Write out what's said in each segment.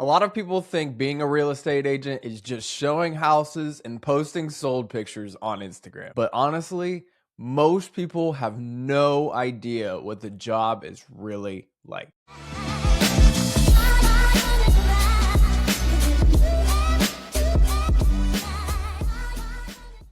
A lot of people think being a real estate agent is just showing houses and posting sold pictures on Instagram. But honestly, most people have no idea what the job is really like.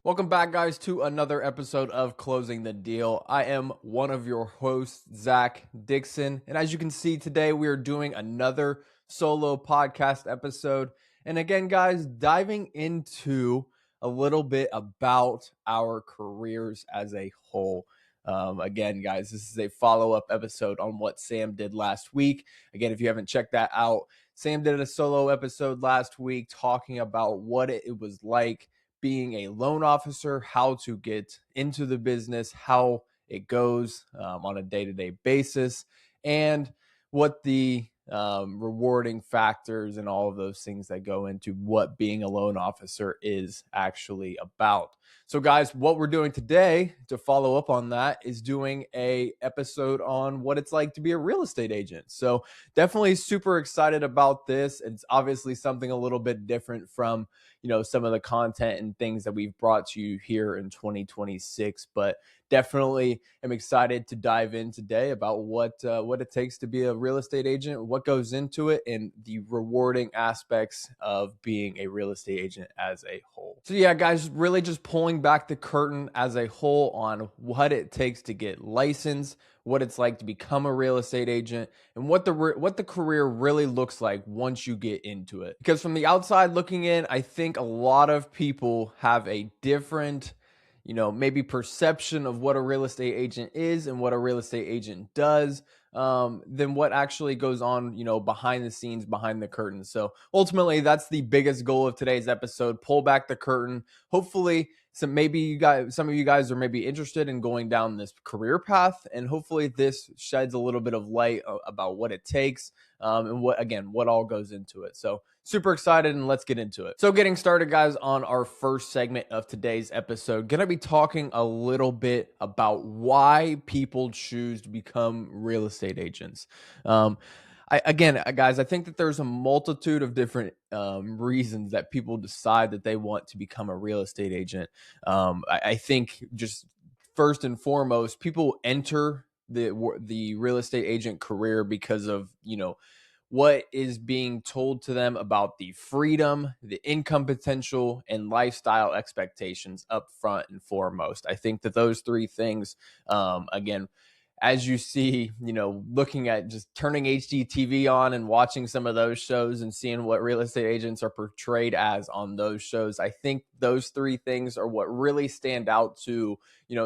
Welcome back, guys, to another episode of Closing the Deal. I am one of your hosts, Zach Dixon. And as you can see today, we are doing another solo podcast episode. And again, guys, diving into a little bit about our careers as a whole. Again, guys, this is a follow-up episode on what Sam did last week. Again, if you haven't checked that out, Sam did a solo episode last week talking about what it was like being a loan officer, how to get into the business, how it goes on a day-to-day basis, and what the rewarding factors and all of those things that go into what being a loan officer is actually about. So guys, what we're doing today to follow up on that is doing a episode on what it's like to be a real estate agent. So definitely super excited about this. It's obviously something a little bit different from, some of the content and things that we've brought to you here in 2026, but definitely am excited to dive in today about what it takes to be a real estate agent, what goes into it, and the rewarding aspects of being a real estate agent as a whole. So yeah, guys, really just pulling back the curtain as a whole on what it takes to get licensed, what it's like to become a real estate agent, and what the career really looks like once you get into it. Because from the outside looking in, I think a lot of people have a different maybe perception of what a real estate agent is and what a real estate agent does than what actually goes on, behind the scenes, behind the curtain. So ultimately, that's the biggest goal of today's episode: pull back the curtain. Hopefully, some of you guys are maybe interested in going down this career path, and hopefully, this sheds a little bit of light about what it takes and what all goes into it. So super excited, and let's get into it. So getting started, guys, on our first segment of today's episode, going to be talking a little bit about why people choose to become real estate agents. Guys, I think that there's a multitude of different reasons that people decide that they want to become a real estate agent. I think just first and foremost, people enter the real estate agent career because of, what is being told to them about the freedom, the income potential, and lifestyle expectations up front and foremost. I think that those three things, as you see, looking at just turning HGTV on and watching some of those shows and seeing what real estate agents are portrayed as on those shows, I think those three things are what really stand out to,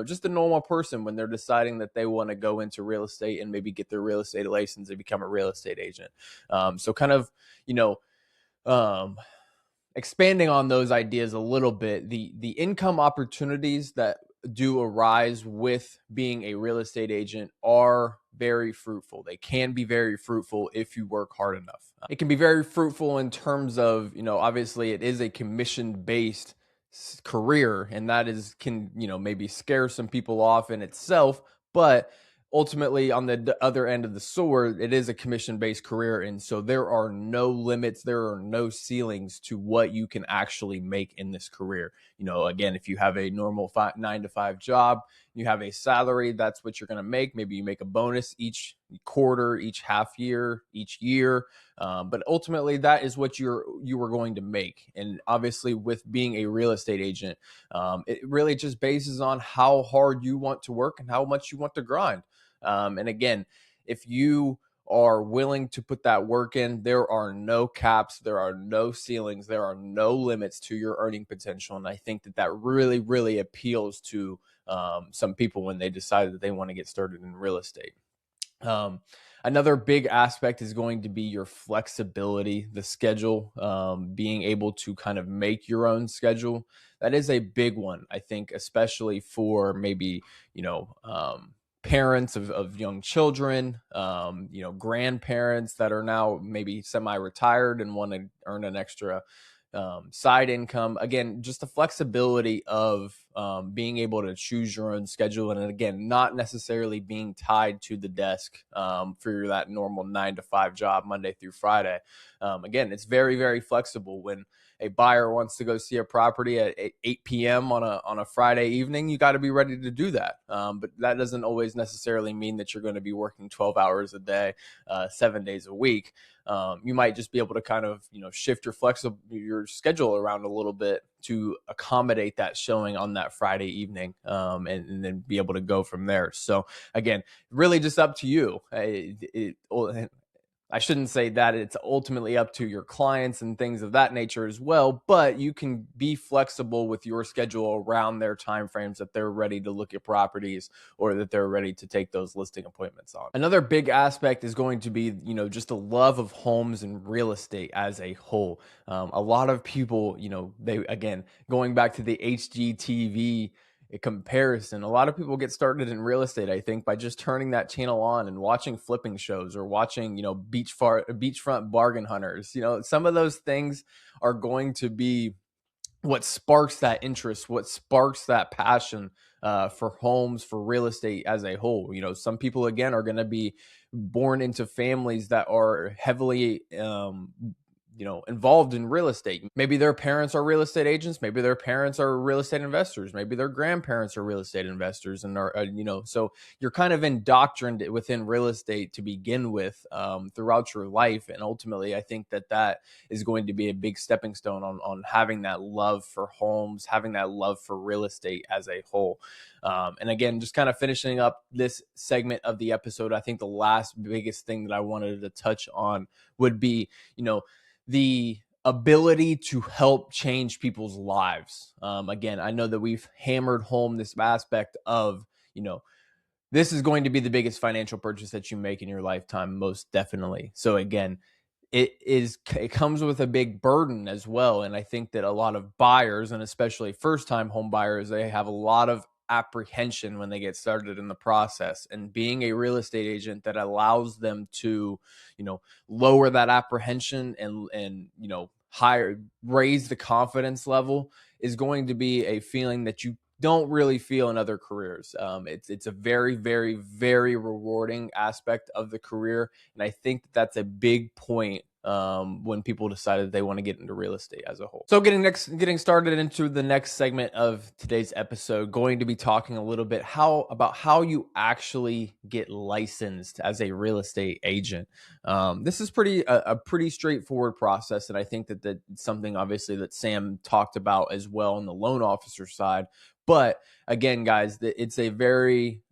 just a normal person when they're deciding that they want to go into real estate and maybe get their real estate license and become a real estate agent. So kind of, expanding on those ideas a little bit, the income opportunities that do arise with being a real estate agent are very fruitful. They can be very fruitful if you work hard enough. It can be very fruitful in terms of, obviously it is a commission-based career, and that can maybe scare some people off in itself, but ultimately on the other end of the sword, it is a commission-based career. And so there are no limits, there are no ceilings to what you can actually make in this career. Again, if you have a normal 9-to-5 job, you have a salary, that's what you're going to make. Maybe you make a bonus each quarter, each half year, each year. But ultimately, that is what you are going to make. And obviously, with being a real estate agent, it really just bases on how hard you want to work and how much you want to grind. And again, if you are willing to put that work in, there are no caps, there are no ceilings, there are no limits to your earning potential. And I think that really, really appeals to some people when they decide that they want to get started in real estate. Another big aspect is going to be your flexibility, the schedule, being able to kind of make your own schedule. That is a big one, I think, especially for maybe, parents of young children, grandparents that are now maybe semi-retired and want to earn an extra side income. Again, just the flexibility of being able to choose your own schedule, and again, not necessarily being tied to the desk for that normal 9 to 5 job Monday through Friday. Again, it's very, very flexible. When a buyer wants to go see a property at 8 p.m. on a Friday evening, you got to be ready to do that. But that doesn't always necessarily mean that you're going to be working 12 hours a day, 7 days a week. You might just be able to kind of, shift your schedule around a little bit to accommodate that showing on that Friday evening, and then be able to go from there. So again, really just up to you. I shouldn't say that it's ultimately up to your clients and things of that nature as well, but you can be flexible with your schedule around their timeframes that they're ready to look at properties or that they're ready to take those listing appointments on. Another big aspect is going to be, just a love of homes and real estate as a whole. A lot of people, again, going back to the HGTV comparison, a lot of people get started in real estate, I think, by just turning that channel on and watching flipping shows or watching, beachfront bargain hunters. Some of those things are going to be what sparks that interest, what sparks that passion for homes, for real estate as a whole. Some people, again, are going to be born into families that are heavily involved in real estate. Maybe their parents are real estate agents. Maybe their parents are real estate investors. Maybe their grandparents are real estate investors, and are, so you're kind of indoctrinated within real estate to begin with throughout your life. And ultimately, I think that is going to be a big stepping stone on having that love for homes, having that love for real estate as a whole. And again, just kind of finishing up this segment of the episode, I think the last biggest thing that I wanted to touch on would be, the ability to help change people's lives. Again, I know that we've hammered home this aspect of, this is going to be the biggest financial purchase that you make in your lifetime, most definitely. So again, it comes with a big burden as well. And I think that a lot of buyers, and especially first-time home buyers, they have a lot of apprehension when they get started in the process. And being a real estate agent that allows them to, lower that apprehension and raise the confidence level is going to be a feeling that you don't really feel in other careers. It's a very, very, very rewarding aspect of the career. And I think that's a big point when people decided they want to get into real estate as a whole. So getting started into the next segment of today's episode, going to be talking a little bit about how you actually get licensed as a real estate agent. This is a pretty straightforward process, and I think that that's something obviously that Sam talked about as well on the loan officer side. But again, guys, it's a very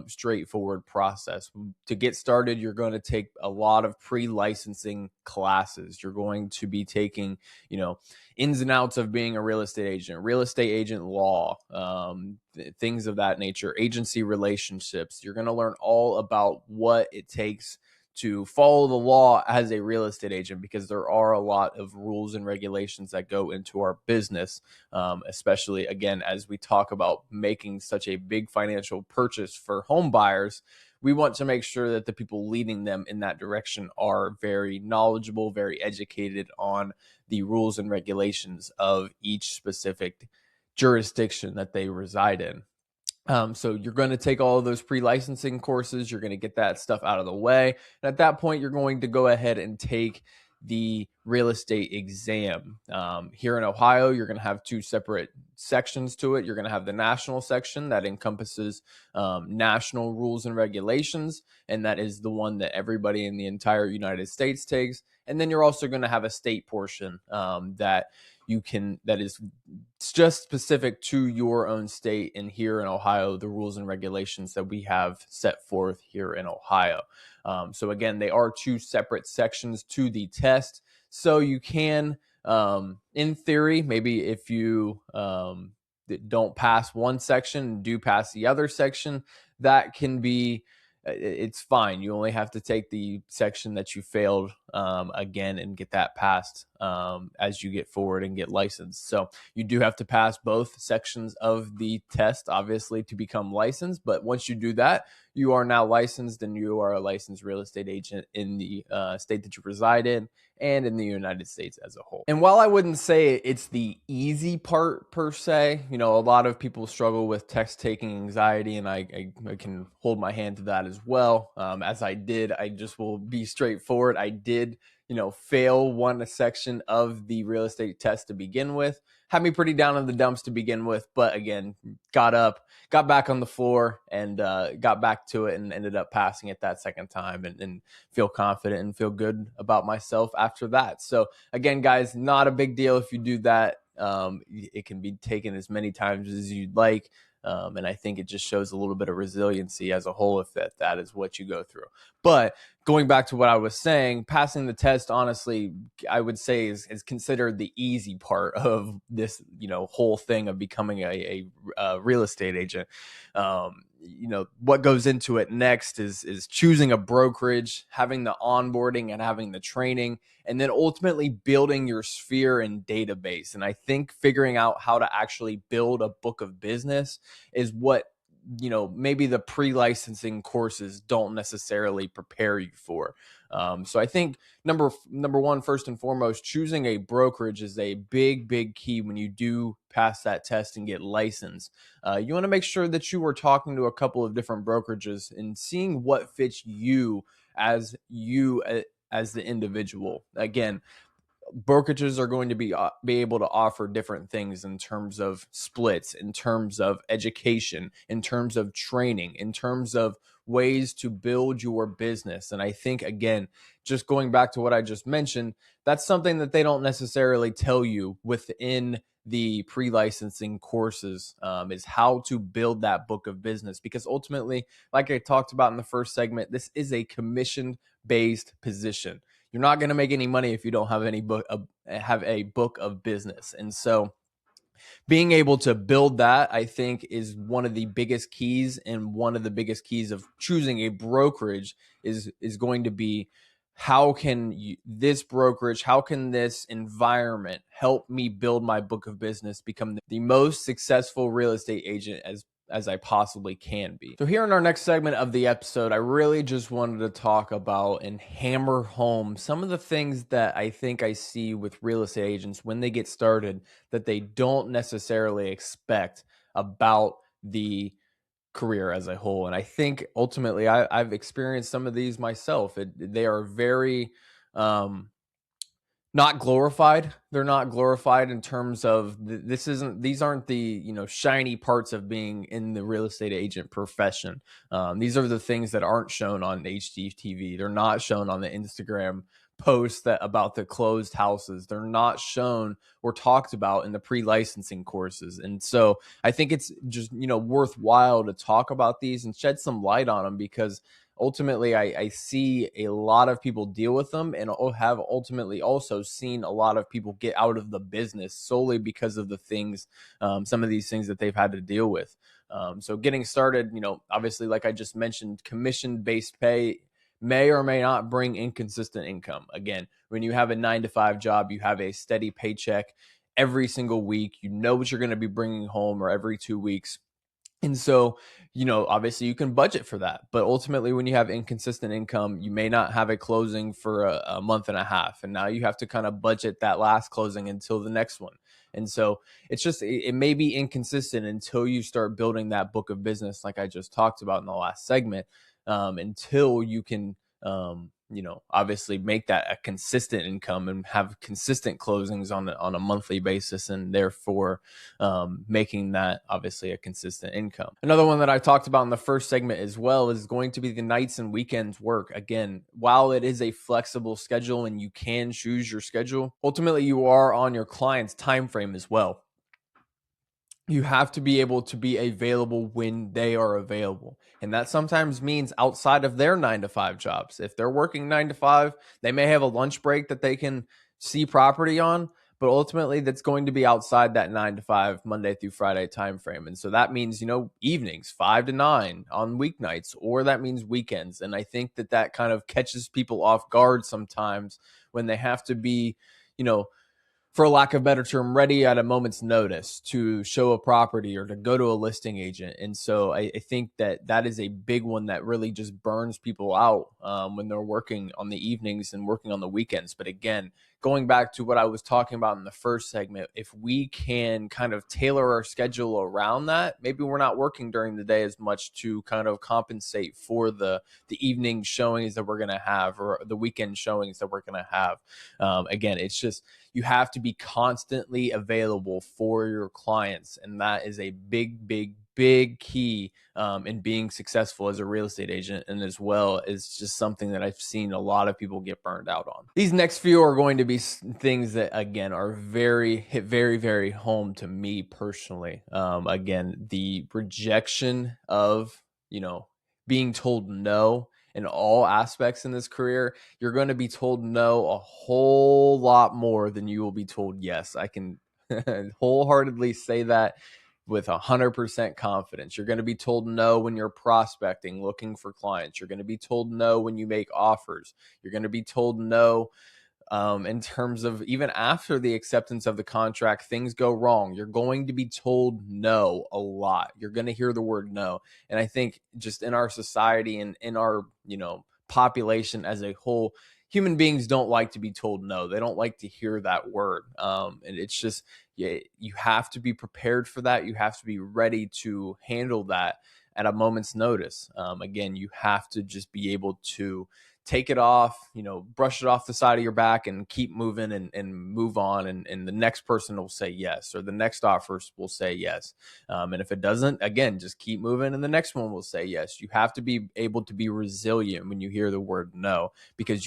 straightforward process. To get started, you're going to take a lot of pre-licensing classes. You're going to be taking, ins and outs of being a real estate agent law, things of that nature, agency relationships. You're going to learn all about what it takes to follow the law as a real estate agent, because there are a lot of rules and regulations that go into our business, especially, again, as we talk about making such a big financial purchase for home buyers. We want to make sure that the people leading them in that direction are very knowledgeable, very educated on the rules and regulations of each specific jurisdiction that they reside in. So you're going to take all of those pre-licensing courses. You're going to get that stuff out of the way. And at that point, you're going to go ahead and take the real estate exam. Here in Ohio, you're going to have two separate sections to it. You're going to have the national section that encompasses national rules and regulations, and that is the one that everybody in the entire United States takes. And then you're also going to have a state portion that is just specific to your own state. And here in Ohio, the rules and regulations that we have set forth here in Ohio. So again, they are two separate sections to the test. So you can, in theory, maybe if you don't pass one section and do pass the other section, that can be, it's fine. You only have to take the section that you failed again and get that passed as you get forward and get licensed. So you do have to pass both sections of the test, obviously, to become licensed. But once you do that, you are now licensed, and you are a licensed real estate agent in the state that you reside in. and in the United States as a whole. And while I wouldn't say it's the easy part per se, a lot of people struggle with test taking anxiety, and I can hold my hand to that as well. As I just will be straightforward. I did, fail one section of the real estate test to begin with. Had me pretty down in the dumps to begin with, but again, got back on the floor and got back to it and ended up passing it that second time and feel confident and feel good about myself after that. So again, guys, not a big deal if you do that. It can be taken as many times as you'd like. And I think it just shows a little bit of resiliency as a whole if that is what you go through. But going back to what I was saying, passing the test, honestly, I would say is considered the easy part of this, whole thing of becoming a real estate agent. What goes into it next is choosing a brokerage, having the onboarding and having the training, and then ultimately building your sphere and database. And I think figuring out how to actually build a book of business is what, maybe the pre-licensing courses don't necessarily prepare you for. So I think number one, first and foremost, choosing a brokerage is a big key when you do pass that test and get licensed. You want to make sure that you are talking to a couple of different brokerages and seeing what fits you as the individual. Again, brokerages are going to be able to offer different things in terms of splits, in terms of education, in terms of training, in terms of ways to build your business. And I think, again, just going back to what I just mentioned, that's something that they don't necessarily tell you within the pre-licensing courses, is how to build that book of business. Because ultimately, like I talked about in the first segment, this is a commission-based position. You're not going to make any money if you don't have a book of business. And so being able to build that, I think, is one of the biggest keys, and one of the biggest keys of choosing a brokerage is going to be, how can this environment help me build my book of business, become the most successful real estate agent as I possibly can be. So here in our next segment of the episode, I really just wanted to talk about and hammer home some of the things that I think I see with real estate agents when they get started that they don't necessarily expect about the career as a whole. And I think ultimately I've experienced some of these myself. They are very not glorified. They're not glorified in terms of these aren't the, shiny parts of being in the real estate agent profession. These are the things that aren't shown on HGTV. They're not shown on the Instagram posts about the closed houses. They're not shown or talked about in the pre-licensing courses. And so I think it's just, worthwhile to talk about these and shed some light on them, because ultimately, I see a lot of people deal with them, and have ultimately also seen a lot of people get out of the business solely because of the things, some of these things that they've had to deal with. So getting started, obviously, like I just mentioned, commission-based pay may or may not bring inconsistent income. Again, when you have a 9-to-5 job, you have a steady paycheck every single week. You know what you're going to be bringing home, or every 2 weeks. And so, obviously you can budget for that. But ultimately, when you have inconsistent income, you may not have a closing for a month and a half. And now you have to kind of budget that last closing until the next one. And so it's just, it may be inconsistent until you start building that book of business, like I just talked about in the last segment, until you can, obviously make that a consistent income and have consistent closings on a monthly basis, and therefore making that obviously a consistent income. Another one that I talked about in the first segment as well is going to be the nights and weekends work. Again, while it is a flexible schedule and you can choose your schedule, ultimately you are on your client's time frame as well. You have to be able to be available when they are available. And that sometimes means outside of their 9-to-5 jobs. If they're working 9 to 5, they may have a lunch break that they can see property on, but ultimately that's going to be outside that 9 to 5 Monday through Friday timeframe. And so that means, evenings 5 to 9 on weeknights, or that means weekends. And I think that kind of catches people off guard sometimes when they have to be, for lack of a better term, ready at a moment's notice to show a property or to go to a listing agent. And so I think that that is a big one that really just burns people out when they're working on the evenings and working on the weekends. But again, going back to what I was talking about in the first segment, if we can kind of tailor our schedule around that, maybe we're not working during the day as much to kind of compensate for the evening showings that we're going to have or the weekend showings that we're going to have. Again, it's just, you have to be constantly available for your clients. And that is a big key in being successful as a real estate agent. And as well is just something that I've seen a lot of people get burned out on. These next few are going to be things that, again, are hit very home to me personally. Again, the rejection of, being told no in all aspects in this career. You're going to be told no a whole lot more than you will be told yes. I can wholeheartedly say that with 100% confidence. You're going to be told no when you're prospecting, looking for clients. You're going to be told no when you make offers. You're going to be told no in terms of even after the acceptance of the contract, things go wrong. You're going to be told no a lot. You're going to hear the word no. And I think just in our society and in our, population as a whole, human beings don't like to be told no. They don't like to hear that word. And it's just, you have to be prepared for that. You have to be ready to handle that at a moment's notice. Again, you have to just be able to take it off, brush it off the side of your back and keep moving and move on. And the next person will say yes, or the next offer will say yes. And if it doesn't, again, just keep moving and the next one will say yes. You have to be able to be resilient when you hear the word no, because it's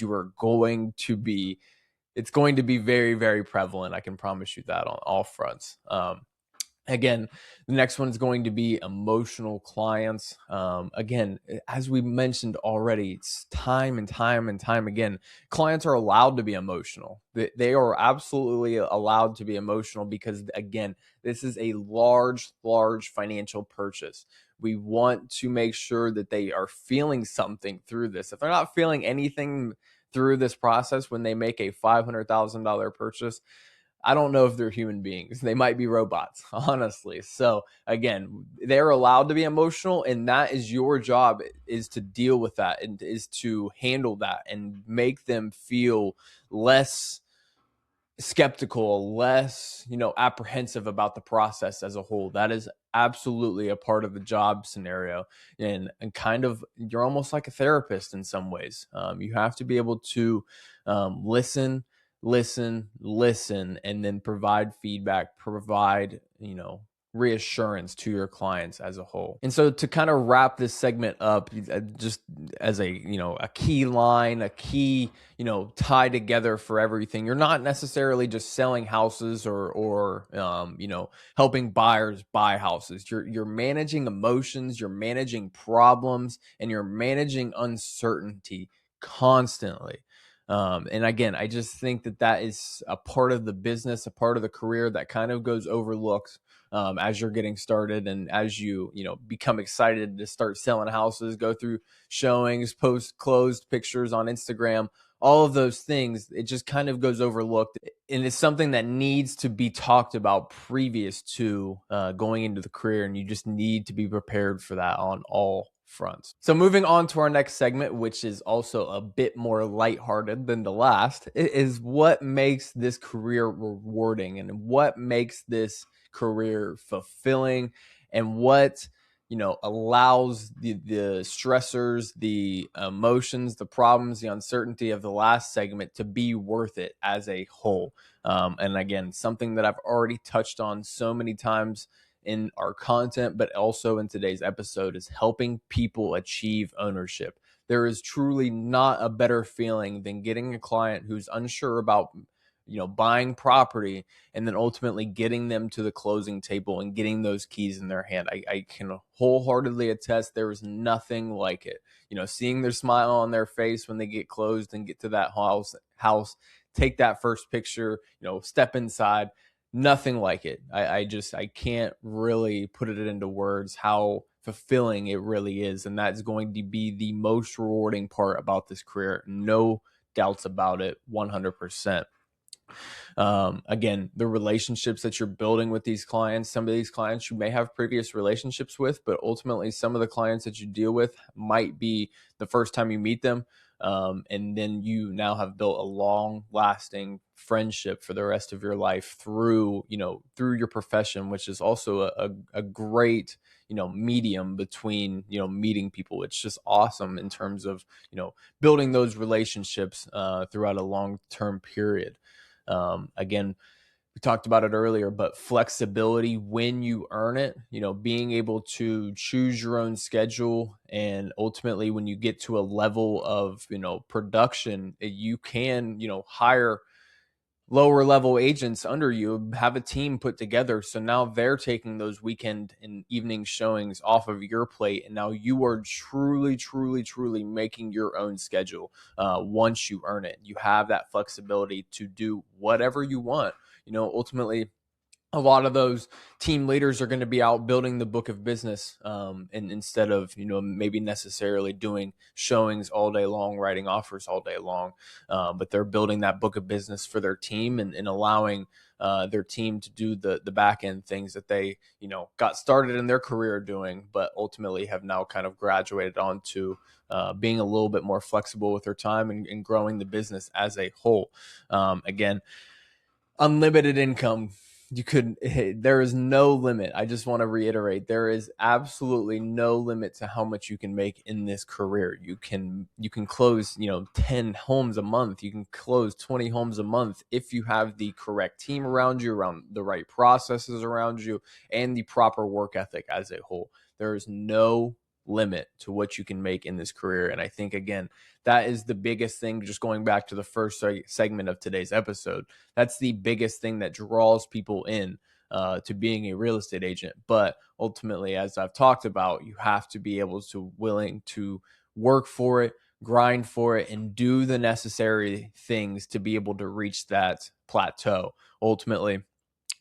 going to be very prevalent. I can promise you that on all fronts. Again, the next one is going to be emotional clients. Again, as we mentioned already, it's time and time again, clients are allowed to be emotional. They are absolutely allowed to be emotional because, again, this is a large financial purchase. We want to make sure that they are feeling something through this. If they're not feeling anything through this process when they make a $500,000 purchase, I don't know if they're human beings. They might be robots, honestly. So again, they're allowed to be emotional, and that is your job, is to deal with that and is to handle that and make them feel less skeptical, less, apprehensive about the process as a whole. That is absolutely a part of the job scenario. And kind of, you're almost like a therapist in some ways. You have to be able to listen, and then provide feedback, provide, reassurance to your clients as a whole. And so to kind of wrap this segment up, just as a, a key line, a key, tie together for everything. You're not necessarily just selling houses or helping buyers buy houses. You're managing emotions, you're managing problems, and you're managing uncertainty constantly. And again, I just think that is a part of the business, a part of the career that kind of goes overlooked as you're getting started, and as you become excited to start selling houses, go through showings, post closed pictures on Instagram, all of those things. It just kind of goes overlooked, and it's something that needs to be talked about previous to going into the career, and you just need to be prepared for that on all fronts. So moving on to our next segment, which is also a bit more lighthearted than the last, is what makes this career rewarding and what makes this career fulfilling, and what allows the stressors, the emotions, the problems, the uncertainty of the last segment to be worth it as a whole. And again, something that I've already touched on so many times in our content, but also in today's episode, is helping people achieve ownership. There is truly not a better feeling than getting a client who's unsure about buying property, and then ultimately getting them to the closing table and getting those keys in their hand. I can wholeheartedly attest there is nothing like it. Seeing their smile on their face when they get closed and get to that house, take that first picture, step inside. Nothing like it. I can't really put it into words how fulfilling it really is. And that's going to be the most rewarding part about this career. No doubts about it, 100%. Again, the relationships that you're building with these clients, some of these clients you may have previous relationships with, but ultimately some of the clients that you deal with might be the first time you meet them. And then you now have built a long lasting friendship for the rest of your life through your profession, which is also a great, medium between, meeting people. It's just awesome in terms of, building those relationships throughout a long-term period. Again, we talked about it earlier, but flexibility when you earn it, being able to choose your own schedule. And ultimately, when you get to a level of, production, you can, hire lower level agents under you, have a team put together. So now they're taking those weekend and evening showings off of your plate. And now you are truly, truly, truly making your own schedule. Once you earn it, you have that flexibility to do whatever you want. Ultimately, a lot of those team leaders are going to be out building the book of business, and instead of maybe necessarily doing showings all day long, writing offers all day long, but they're building that book of business for their team, and allowing their team to do the back end things that they got started in their career doing, but ultimately have now kind of graduated onto being a little bit more flexible with their time, and growing the business as a whole. Again, unlimited income. There is no limit. I just want to reiterate, there is absolutely no limit to how much you can make in this career. You can close 10 homes a month. You can close 20 homes a month if you have the correct team around you, around the right processes around you, and the proper work ethic as a whole. There is no limit to what you can make in this career. And I think, again, that is the biggest thing. Just going back to the first segment of today's episode, that's the biggest thing that draws people in to being a real estate agent. But ultimately, as I've talked about, you have to be willing to work for it, grind for it, and do the necessary things to be able to reach that plateau. Ultimately,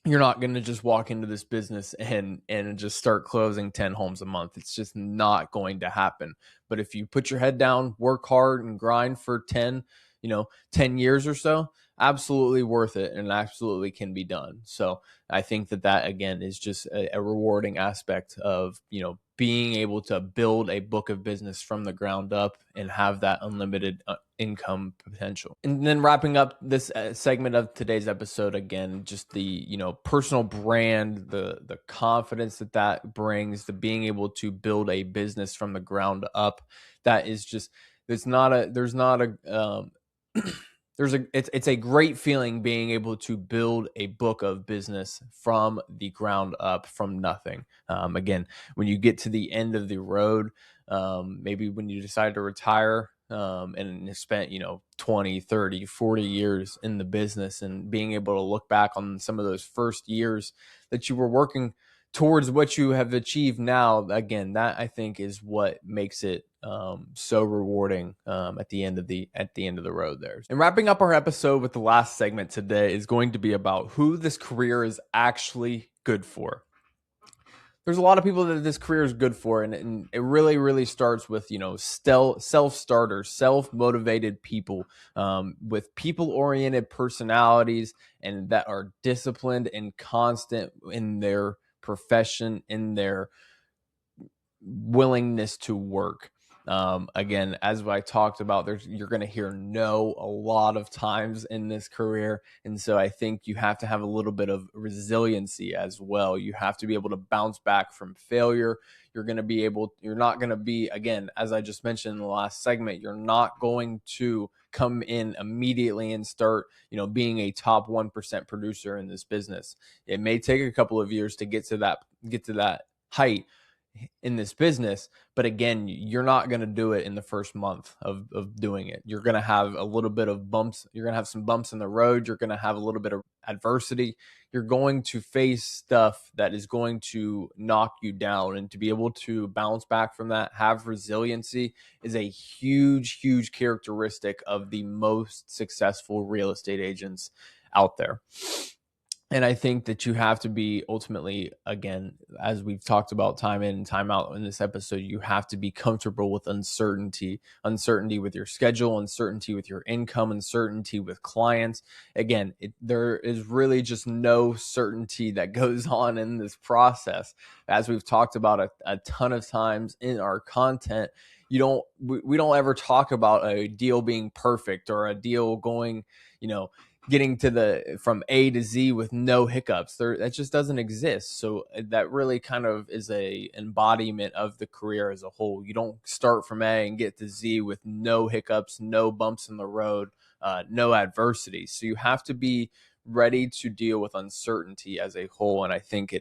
you're not going to just walk into this business and just start closing 10 homes a month. It's just not going to happen. But if you put your head down, work hard, and grind for 10 years or so, absolutely worth it, and absolutely can be done. So I think that again is just a rewarding aspect of being able to build a book of business from the ground up and have that unlimited income potential. And then wrapping up this segment of today's episode, again, just the personal brand, the confidence that brings, the being able to build a business from the ground up. That is just, it's a great feeling being able to build a book of business from the ground up, from nothing. Again, when you get to the end of the road, maybe when you decide to retire, and you spent 20, 30, 40 years in the business, and being able to look back on some of those first years that you were working towards what you have achieved now, again, that I think is what makes it so rewarding at the end of the road there. And wrapping up our episode with the last segment today is going to be about who this career is actually good for. There's a lot of people that this career is good for, and it really, really starts with self-starters, self-motivated people, with people-oriented personalities, and that are disciplined and constant in their profession, in their willingness to work. Again, as I talked about, you're going to hear no a lot of times in this career. And so I think you have to have a little bit of resiliency as well. You have to be able to bounce back from failure. You're not going to be, again, as I just mentioned in the last segment, you're not going to come in immediately and start, being a top 1% producer in this business. It may take a couple of years to get to that height in this business, but again, you're not going to do it in the first month of doing it. You're going to have a little bit of bumps. You're going to have some bumps in the road. You're going to have a little bit of adversity. You're going to face stuff that is going to knock you down, and to be able to bounce back from that, have resiliency, is a huge, huge characteristic of the most successful real estate agents out there. And I think that you have to be ultimately, again, as we've talked about time in and time out in this episode, you have to be comfortable with uncertainty with your schedule, uncertainty with your income, uncertainty with clients. Again, there is really just no certainty that goes on in this process. As we've talked about a ton of times in our content, we don't ever talk about a deal being perfect or a deal going, getting to from A to Z with no hiccups. That just doesn't exist. So that really kind of is a embodiment of the career as a whole. You don't start from A and get to Z with no hiccups, no bumps in the road, no adversity. So you have to be ready to deal with uncertainty as a whole. And I think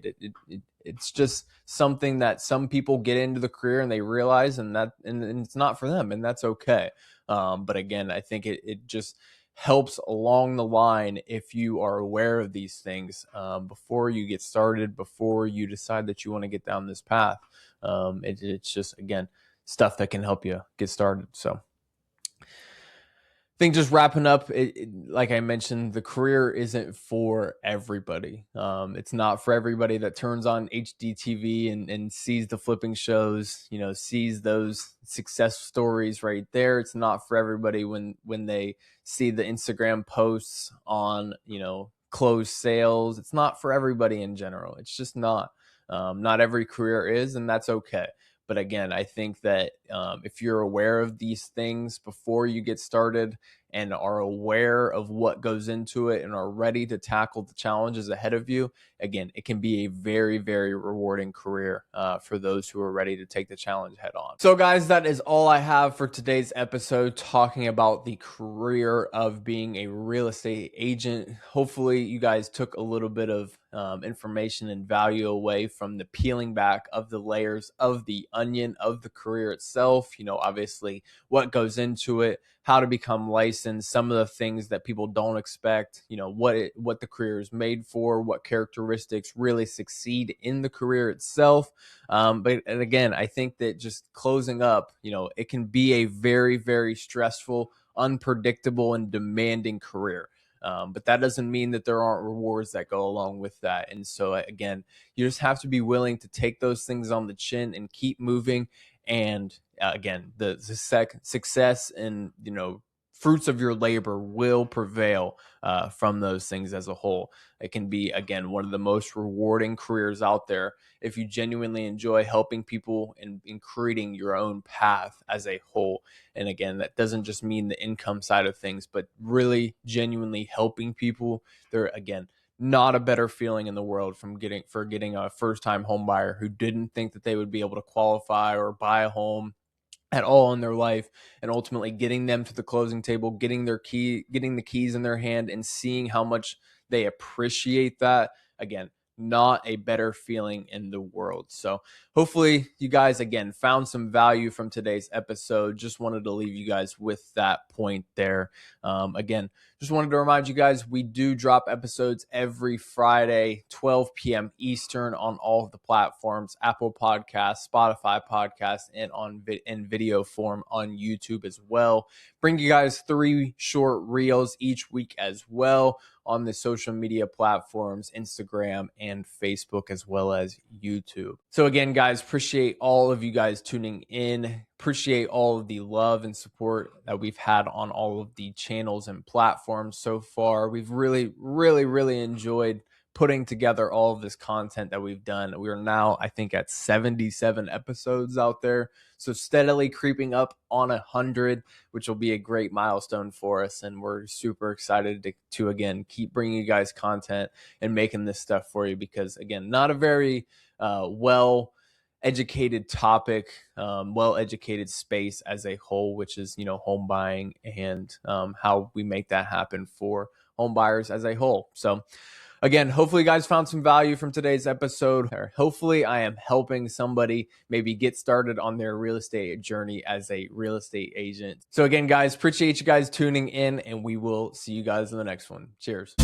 it's just something that some people get into the career and they realize, and it's not for them, and that's okay. But again, I think it just helps along the line if you are aware of these things before you get started, before you decide that you want to get down this path. It's just, again, stuff that can help you get started. So I think just wrapping up, like I mentioned, the career isn't for everybody. It's not for everybody that turns on HDTV and sees the flipping shows, sees those success stories right there. It's not for everybody when they see the Instagram posts on, closed sales. It's not for everybody in general. It's just not. Not every career is, and that's okay. But again, I think that if you're aware of these things before you get started and are aware of what goes into it and are ready to tackle the challenges ahead of you, again, it can be a very, very rewarding career for those who are ready to take the challenge head on. So guys, that is all I have for today's episode, talking about the career of being a real estate agent. Hopefully you guys took a little bit of information and value away from the peeling back of the layers of the onion of the career itself. Obviously what goes into it, how to become licensed, some of the things that people don't expect, what the career is made for, what characteristics really succeed in the career itself. But again, I think that just closing up, it can be a very, very stressful, unpredictable, and demanding career. But that doesn't mean that there aren't rewards that go along with that. And so again, you just have to be willing to take those things on the chin and keep moving. And again, the success and, fruits of your labor will prevail from those things as a whole. It can be, again, one of the most rewarding careers out there if you genuinely enjoy helping people and in creating your own path as a whole. And again, that doesn't just mean the income side of things, but really genuinely helping people. They're, again, not a better feeling in the world for getting a first-time home buyer who didn't think that they would be able to qualify or buy a home at all in their life, and ultimately getting them to the closing table, getting the keys in their hand and seeing how much they appreciate that. Again, not a better feeling in the world. So hopefully you guys, again, found some value from today's episode. Just wanted to leave you guys with that point there. Again, just wanted to remind you guys, we do drop episodes every Friday, 12 p.m. Eastern on all of the platforms, Apple Podcasts, Spotify Podcasts, and in video form on YouTube as well. Bring you guys 3 short reels each week as well on the social media platforms, Instagram and Facebook, as well as YouTube. So again, guys, appreciate all of you guys tuning in. Appreciate all of the love and support that we've had on all of the channels and platforms so far. We've really, really, really enjoyed putting together all of this content that we've done. We are now, I think, at 77 episodes out there. So steadily creeping up on 100, which will be a great milestone for us. And we're super excited to again, keep bringing you guys content and making this stuff for you, because again, not a very well-educated topic, well-educated space as a whole, which is, home buying and how we make that happen for home buyers as a whole. So again, hopefully you guys found some value from today's episode. Hopefully I am helping somebody maybe get started on their real estate journey as a real estate agent. So again, guys, appreciate you guys tuning in, and we will see you guys in the next one. Cheers.